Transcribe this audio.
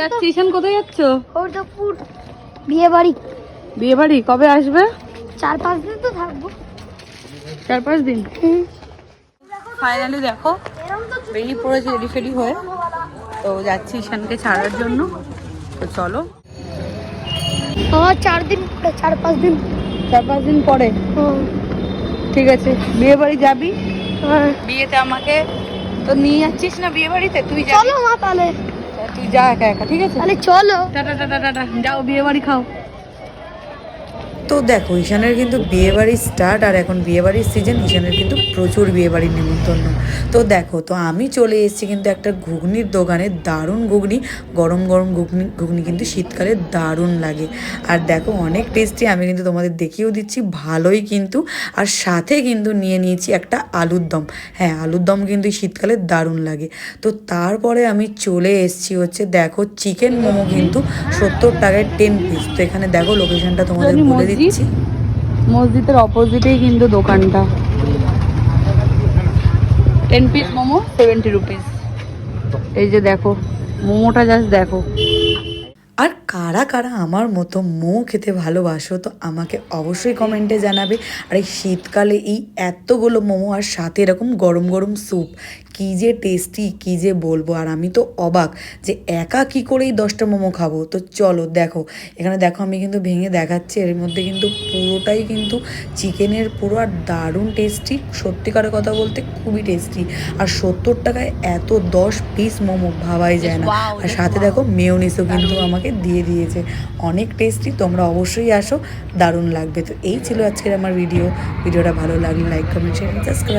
যাচ্ছি। ঈশান কোথায় যাচ্ছ? খড়গপুর বিয়ে বাড়ি। বিয়ে বাড়ি কবে আসবে? 4-5 দিন তো থাকবো। 4-5 দিন। ফাইনালি দেখো বেরিয়ে পড়েছে রেডি ফেডি হয়ে, তো যাচ্ছি ঈশানকে ছাড়ার জন্য। তো চলো। 4 দিন, 4-5 দিন। 4-5 দিন পরে ঠিক আছে। বিয়ে বাড়ি যাবি? বিয়েতে আমাকে তো নিয়ে যাচ্ছিস না বিয়ে বাড়িতে? তুই যাবি? চলো মা তাহলে। তুই যা একা একা, ঠিক আছে? তাহলে চলো। টাটা টাটা টাটা, যাও বিয়ে বাড়ি খাও। তো দেখো ঈশানের কিন্তু বিয়েবাড়ি স্টার্ট, আর এখন বিয়েবাড়ির সিজন। ঈশানের কিন্তু প্রচুর বিয়েবাড়ির নেমন্তন্ন। তো দেখো, তো আমি চলে এসেছি কিন্তু একটা ঘুগনির দোকানে। দারুণ ঘুগনি, গরম গরম ঘুগনি। ঘুগনি কিন্তু শীতকালে দারুণ লাগে। আর দেখো অনেক টেস্টি, আমি কিন্তু তোমাদের দেখিয়েও দিচ্ছি, ভালোই কিন্তু। আর সাথে কিন্তু নিয়ে নিয়েছি একটা আলুর দম। হ্যাঁ, আলুর দম কিন্তু শীতকালে দারুণ লাগে। তো তারপরে আমি চলে এসেছি হচ্ছে, দেখো চিকেন মোমো কিন্তু 70 টাকায় 10 পিস। তো এখানে দেখো লোকেশনটা তোমাদের বলে দিচ্ছি। মসজিদের অপোজিটেই কিন্তু দোকানটা। 10 পিস মোমো 70 রুপিস। এই যে দেখো মোমোটা, জাস্ট দেখো। আর কারা কারা আমার মতো মোমো খেতে ভালোবাসো তো আমাকে অবশ্যই কমেন্টে জানাবে। আর এই শীতকালে এই এতগুলো মোমো, আর সাথে এরকম গরম গরম স্যুপ, কী যে টেস্টি, কী যে বলবো। আর আমি তো অবাক যে একা কী করেই 10টা মোমো খাবো। তো চলো দেখো, এখানে দেখো আমি কিন্তু ভেঙে দেখাচ্ছি। এর মধ্যে কিন্তু পুরোটাই কিন্তু চিকেনের পুরো, আর দারুণ টেস্টি। সত্যিকারের কথা বলতে খুবই টেস্টি। আর 70 টাকায় এত 10 পিস মোমো ভাবাই যায় না। আর সাথে দেখো মেয়োনিজও কিন্তু আমাকে দিয়ে দিয়েছে। অনেক টেস্টি, তোমরা অবশ্যই আসো, দারুণ লাগবে। তো এই ছিল আজকের আমার ভিডিওটা ভালো লাগলে লাইক কমেন্ট শেয়ার সাবস্ক্রাইব।